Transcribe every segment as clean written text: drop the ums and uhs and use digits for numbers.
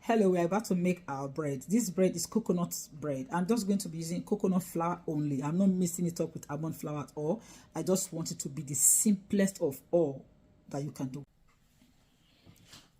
Hello, we're about to make our bread. This bread is coconut bread. I'm just going to be using coconut flour only. I'm not mixing it up with almond flour at all. I just want it to be the simplest of all that you can do.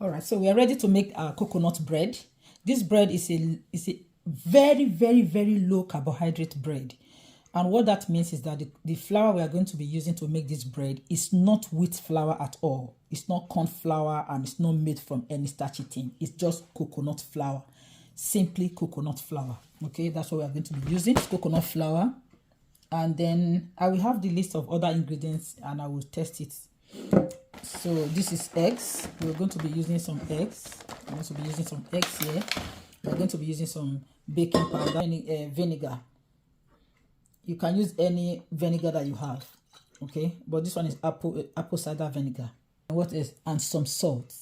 All right, so we are ready to make our coconut bread. This bread is a very, very, very low carbohydrate bread. And what that means is that the flour we are going to be using to make this bread is not wheat flour at all. It's not corn flour and it's not made from any starchy thing. It's just coconut flour. Simply coconut flour. Okay, that's what we are going to be using. It's coconut flour. And then I will have the list of other ingredients and I will test it. So this is eggs. We're going to be using some eggs. We're going to be using some eggs here. We're going to be using some baking powder and vinegar. You can use any vinegar that you have, okay? But this one is apple cider vinegar. What is and some salt.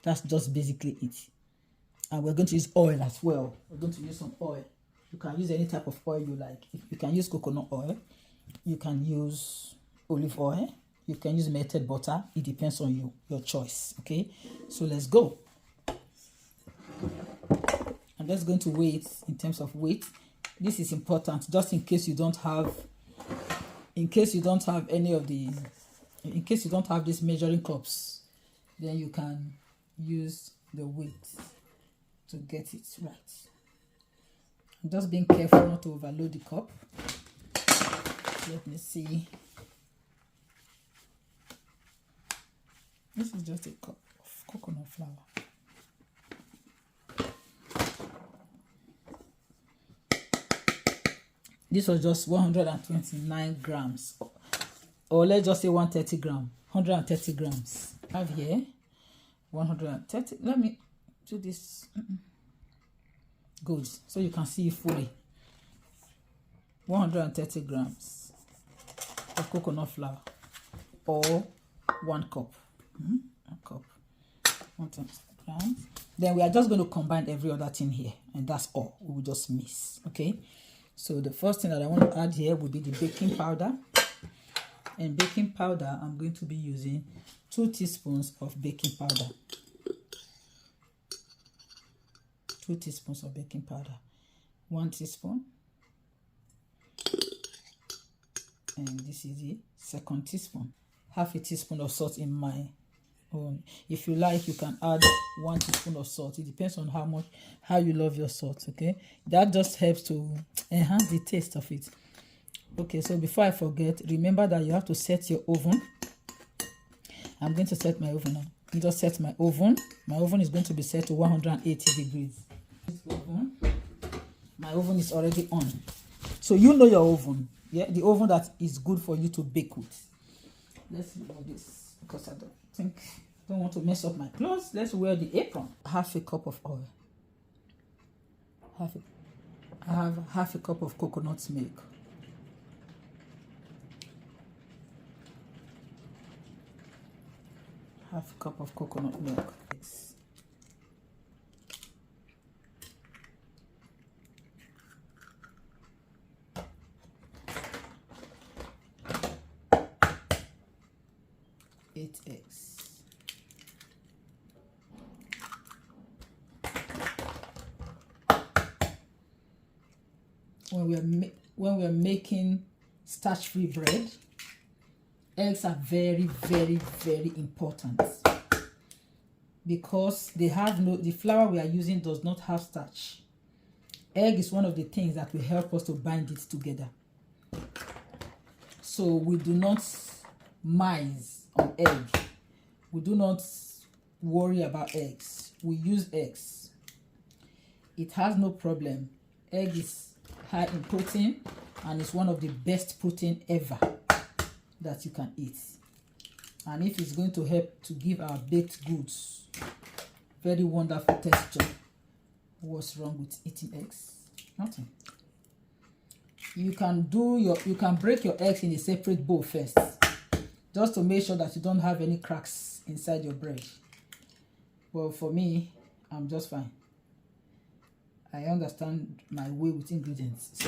That's just basically it. And we're going to use oil as well. We're going to use some oil. You can use any type of oil you like. You can use coconut oil. You can use olive oil. You can use melted butter. It depends on you, your choice, okay? So let's go. I'm just going to weigh it in terms of weight. This is important just in case you don't have any of the, in case you don't have these measuring cups, then you can use the weight to get it right. I'm just being careful not to overload the cup. Let me see. This is just a cup of coconut flour. This was just 129 grams, or let's just say 130 grams, 130 grams. I have here 130. Let me do this. Good, so you can see fully. 130 grams of coconut flour, or 1 cup. 1 cup, 130 grams. Then we are just going to combine every other thing here, and that's all. We will just mix, okay? So the first thing that I want to add here will be the baking powder. And baking powder, I'm going to be using 2 teaspoons of baking powder. 2 teaspoons of baking powder. 1 teaspoon. And this is the second teaspoon. Half a teaspoon of salt in my own. If you like, you can add 1 teaspoon of salt. It depends on how you love your salt, okay? That just helps to enhance the taste of it. Okay, so before I forget, remember that you have to set your oven. I'm going to set my oven now. I just set my oven. My oven is going to be set to 180 degrees. My oven is already on. So you know your oven, yeah? The oven that is good for you to bake with. Let's remove this because I don't want to mess up my clothes. Let's wear the apron. Half a cup of oil. I have half a cup of coconut milk. Half a cup of coconut milk. 8 eggs. When we are making starch-free bread, eggs are very, very, very important because the flour we are using does not have starch. Egg is one of the things that will help us to bind it together. So we do not mince on egg. We do not worry about eggs. We use eggs. It has no problem. Egg is high in protein and it's one of the best protein ever that you can eat. And if it's going to help to give our baked goods very wonderful texture, what's wrong with eating eggs? Nothing. You can break your eggs in a separate bowl first, just to make sure that you don't have any cracks inside your bread. Well, for me, I'm just fine. I understand my way with ingredients,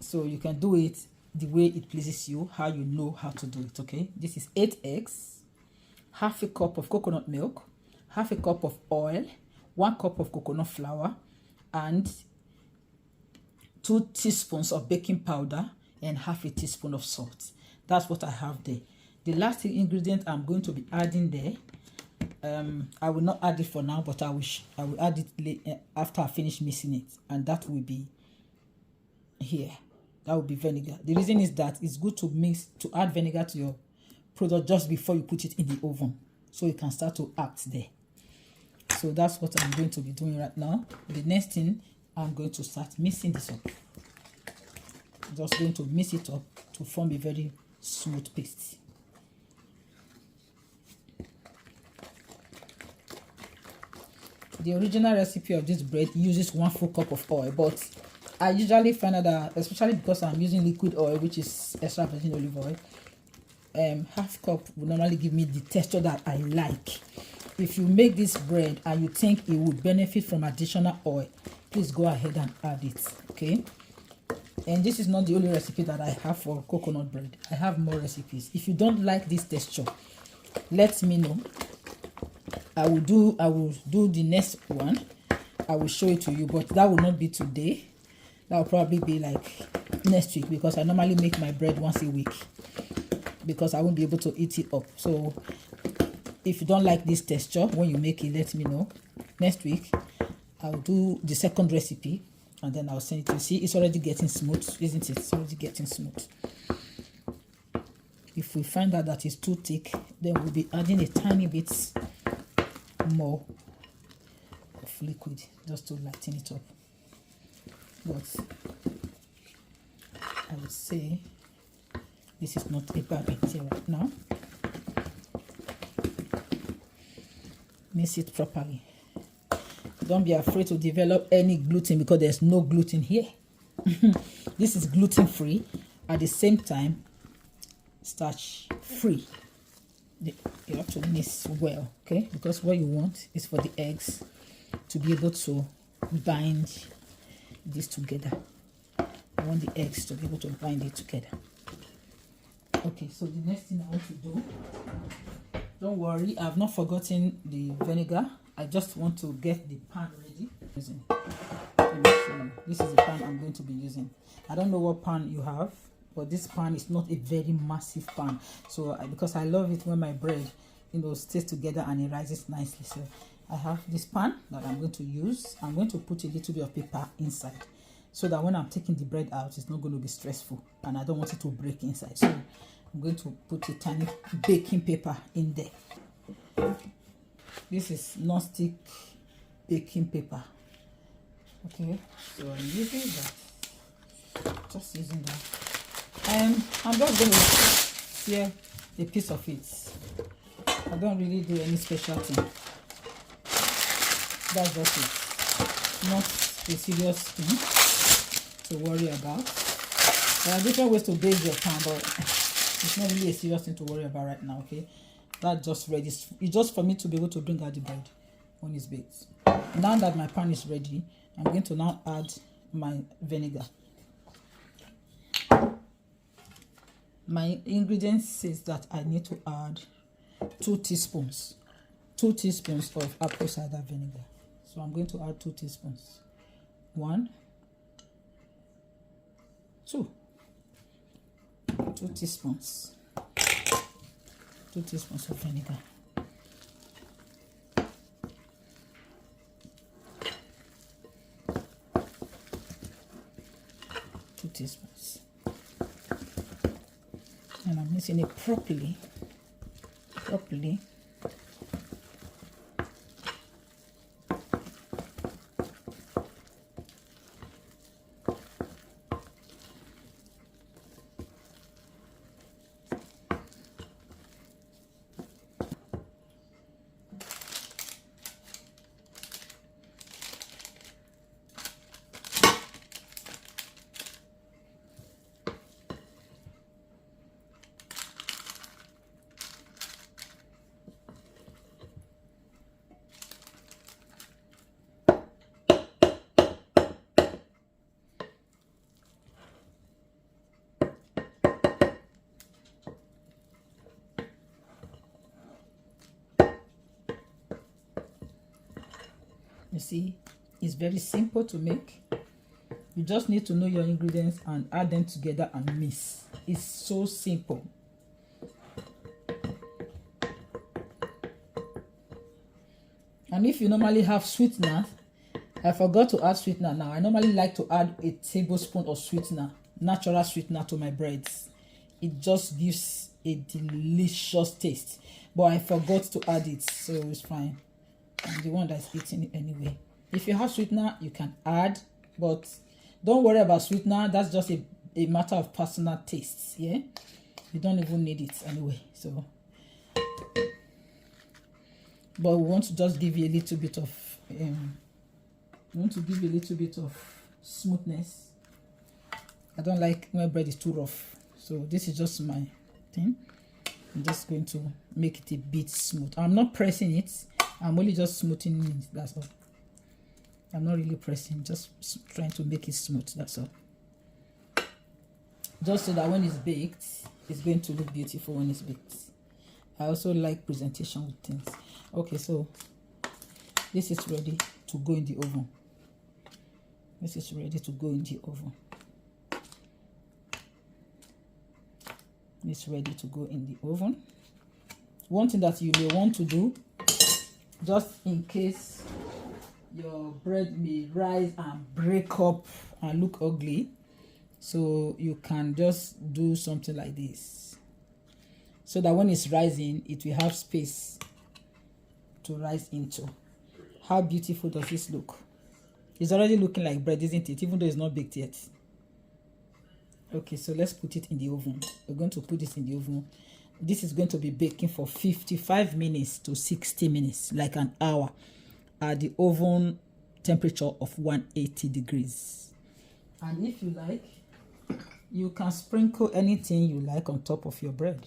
so you can do it the way it pleases you, how you know how to do it, okay? This is 8 eggs, half a cup of coconut milk, half a cup of oil, 1 cup of coconut flour, and 2 teaspoons of baking powder, and half a teaspoon of salt. That's what I have there. The last ingredient I'm going to be adding there, I will not add it for now, but I will add it later after I finish mixing it, and that will be here. That will be vinegar. The reason is that it's good to add vinegar to your product just before you put it in the oven, so it can start to act there. So that's what I'm going to be doing right now. The next thing, I'm going to start mixing this up. Just going to mix it up to form a very smooth paste. The original recipe of this bread uses 1 full cup of oil, but I usually find out that, especially because I'm using liquid oil, which is extra virgin olive oil, half cup will normally give me the texture that I like. If you make this bread and you think it would benefit from additional oil, please go ahead and add it, okay? And this is not the only recipe that I have for coconut bread. I have more recipes. If you don't like this texture, let me know. I will do the next one. I will show it to you, but that will not be today. That will probably be like next week, because I normally make my bread once a week, because I won't be able to eat it up. So if you don't like this texture when you make it, let me know. Next week I'll do the second recipe, and then I'll send it to you. See, it's already getting smooth, isn't it? It's already getting smooth. If we find out that it's too thick, then we'll be adding a tiny bit more of liquid just to lighten it up. But I would say this is not a bad idea right now. Mix it properly. Don't be afraid to develop any gluten, because there's no gluten here. This is gluten free, at the same time starch free. You have to mix well, okay? Because what you want is for the eggs to be able to bind this together. I want the eggs to be able to bind it together. Okay, so the next thing I want to do, don't worry, I've not forgotten the vinegar. I just want to get the pan ready. This is the pan I'm going to be using. I don't know what pan you have, but this pan is not a very massive pan. So because I love it when my bread, stays together and it rises nicely. So I have this pan that I'm going to use. I'm going to put a little bit of paper inside, so that when I'm taking the bread out, it's not going to be stressful, and I don't want it to break inside. So I'm going to put a tiny baking paper in there. This is non-stick baking paper. Okay, so I'm using that. Just using that. And I'm just going to sear a piece of it. I don't really do any special thing. That's just it. Not a serious thing to worry about. There are different ways to bake your pan, but it's not really a serious thing to worry about right now, okay? That's just ready. It's just for me to be able to bring out the bread when it's baked. Now that my pan is ready, I'm going to now add my vinegar. My ingredients says that I need to add 2 teaspoons. 2 teaspoons of apple cider vinegar. So I'm going to add 2 teaspoons. 1, 2. 2 teaspoons. 2 teaspoons of vinegar. 2 teaspoons. And I'm mixing it properly. You see, it's very simple to make. You just need to know your ingredients and add them together and mix. It's so simple. And if you normally have sweetener, I forgot to add sweetener now. I normally like to add a tablespoon of sweetener, natural sweetener, to my breads. It just gives a delicious taste. But I forgot to add it, so it's fine. I'm the one that's eating it anyway. If you have sweetener, you can add, but don't worry about sweetener. That's just a matter of personal taste. Yeah, you don't even need it anyway. So, but we want to just give you a little bit of smoothness. I don't like when bread is too rough, so this is just my thing. I'm just going to make it a bit smooth. I'm not pressing it. I'm only just smoothing it. That's all. I'm not really pressing, just trying to make it smooth. That's all. Just so that when it's baked, it's going to look beautiful when it's baked. I also like presentation with things. Okay, so this is ready to go in the oven. This is ready to go in the oven. It's ready to go in the oven. One thing that you may want to do, just in case your bread may rise and break up and look ugly, so you can just do something like this, so that when it's rising, it will have space to rise into. How beautiful does this look? It's already looking like bread, isn't it? Even though it's not baked yet. Okay, so let's put it in the oven. We're going to put this in the oven. This is going to be baking for 55 minutes to 60 minutes, like an hour, at the oven temperature of 180 degrees. And if you like, you can sprinkle anything you like on top of your bread.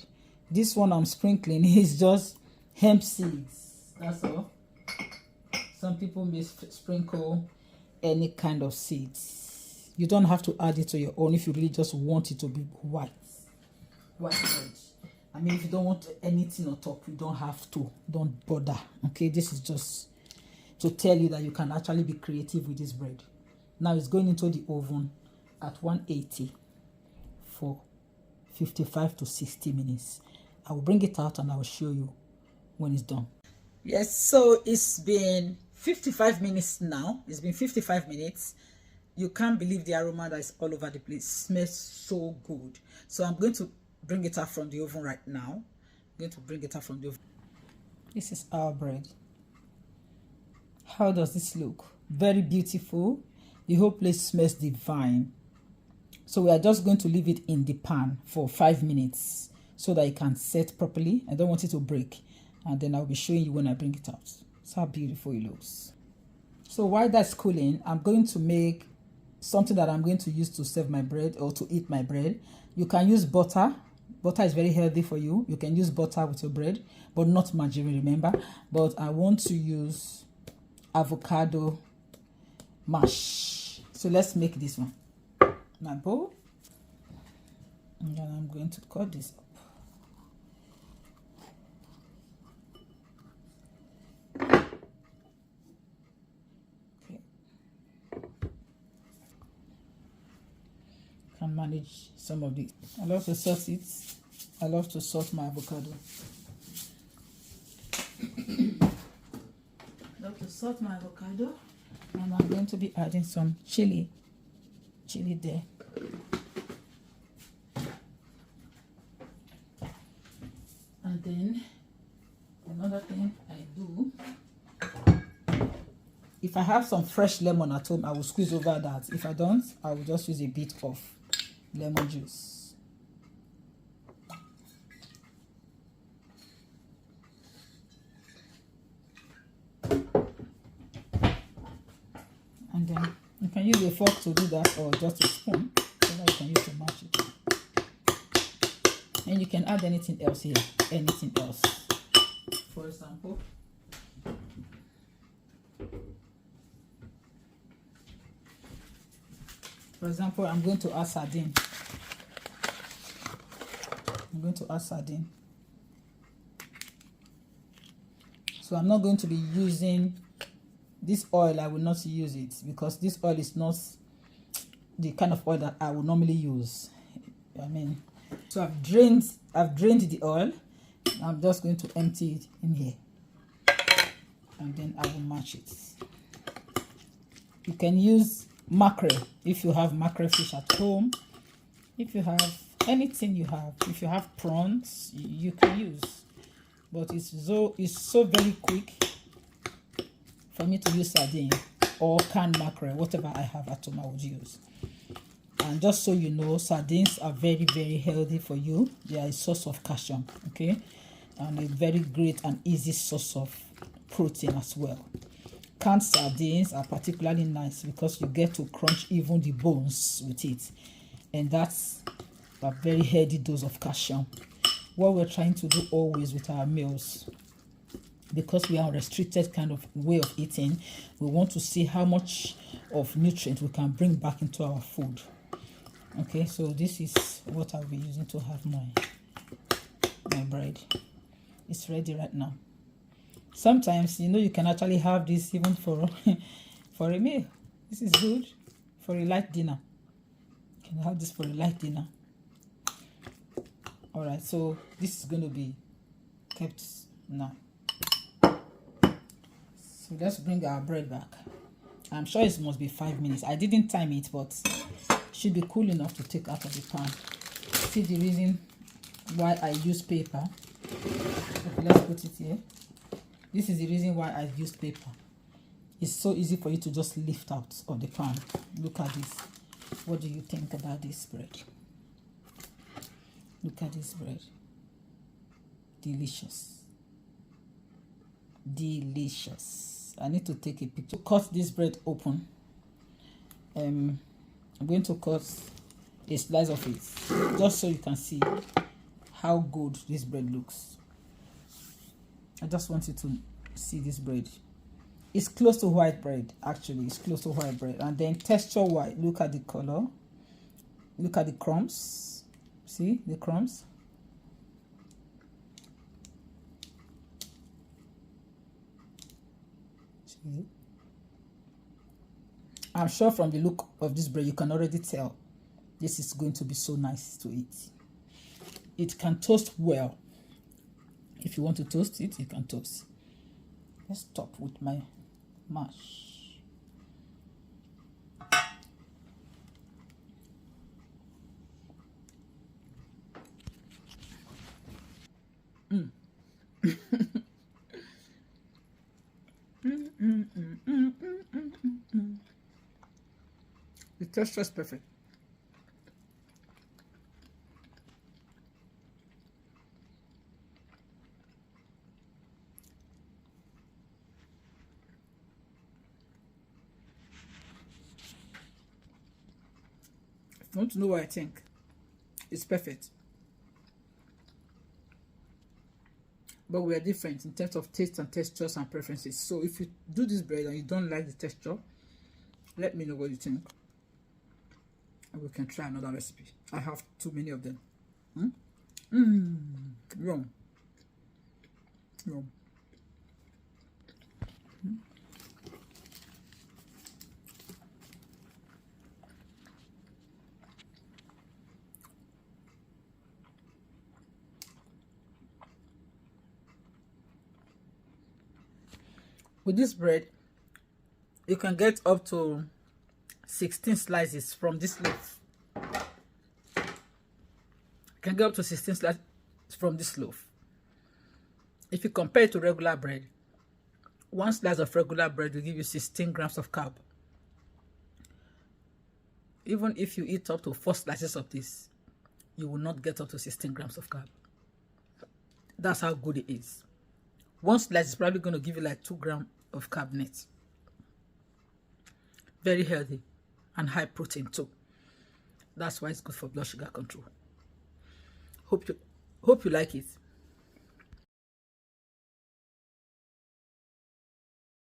This one I'm sprinkling is just hemp seeds. That's all. Some people may sprinkle any kind of seeds. You don't have to add it to your own if you really just want it to be white bread. I mean, if you don't want anything on top, you don't have to. Don't bother. Okay, this is just to tell you that you can actually be creative with this bread. Now it's going into the oven at 180 for 55 to 60 minutes. I will bring it out and I will show you when it's done. Yes, so it's been 55 minutes now. It's been 55 minutes. You can't believe the aroma that is all over the place. It smells so good. So I'm going to bring it out from the oven right now. I'm going to bring it out from the oven. This is our bread. How does this look? Very beautiful. The whole place smells divine. So we are just going to leave it in the pan for 5 minutes so that it can set properly. I don't want it to break. And then I'll be showing you when I bring it out. That's how beautiful it looks. So while that's cooling, I'm going to make something that I'm going to use to serve my bread or to eat my bread. You can use butter. Butter is very healthy for you. You can use butter with your bread, but not margarine, remember. But I want to use avocado mash. So let's make this one. My bowl. And then I'm going to cut this up. Can manage some of this. I love to salt it. I love to salt my avocado. Love to salt my avocado, and I'm going to be adding some chili there. And then another thing I do, if I have some fresh lemon at home, I will squeeze over that. If I don't, I will just use a bit of lemon juice. And then you can use a fork to do that, or just a spoon. So now you can use to mash it. And you can add anything else here. Anything else. For example, I'm going to add sardine. So I'm not going to be using This oil, I will not use it because this oil is not the kind of oil that I would normally use. I mean, so I've drained the oil. I'm just going to empty it in here, and then I will match it. You can use mackerel if you have mackerel fish at home. If you have anything you have, if you have prawns, you can use. But it's so very quick for me to use sardine or canned mackerel, whatever I have at home I would use. And just so you know, sardines are very, very healthy for you. They are a source of calcium, okay? And a very great and easy source of protein as well. Canned sardines are particularly nice because you get to crunch even the bones with it. And that's a very healthy dose of calcium. What we're trying to do always with our meals, because we are a restricted kind of way of eating, we want to see how much of nutrient we can bring back into our food. Okay, so this is what I'll be using to have my bread. It's ready right now. Sometimes, you know, you can actually have this even for for a meal. This is good for a light dinner. You can have this for a light dinner. All right, so this is going to be kept now. So let's bring our bread back. I'm sure it must be 5 minutes. I didn't time it, but it should be cool enough to take out of the pan. See the reason why I use paper. Okay, let's put it here. This is the reason why I use paper. It's so easy for you to just lift out of the pan. Look at this. What do you think about this bread? Look at this bread. Delicious. Delicious. I need to take a picture. Cut this bread open. I'm going to cut a slice of it just so you can see how good this bread looks. I just want you to see this bread. It's close to white bread, actually. It's close to white bread. And then texture white. Look at the color. Look at the crumbs. See the crumbs? See? I'm sure from the look of this bread, you can already tell this is going to be so nice to eat. It can toast well. If you want to toast it, you can toast. Let's stop with my mash. The texture is perfect. If you want to know what I think, it's perfect. But we are different in terms of taste and textures and preferences. So if you do this bread and you don't like the texture, let me know what you think. And we can try another recipe. I have too many of them. Yum. Yum. With this bread, you can get up to 16 slices from this loaf. You can get up to 16 slices from this loaf. If you compare it to regular bread, one slice of regular bread will give you 16 grams of carb. Even if you eat up to 4 slices of this, you will not get up to 16 grams of carb. That's how good it is. One slice is probably going to give you like 2 grams of carb net. Very healthy and high protein too. That's why it's good for blood sugar control. Hope you like it.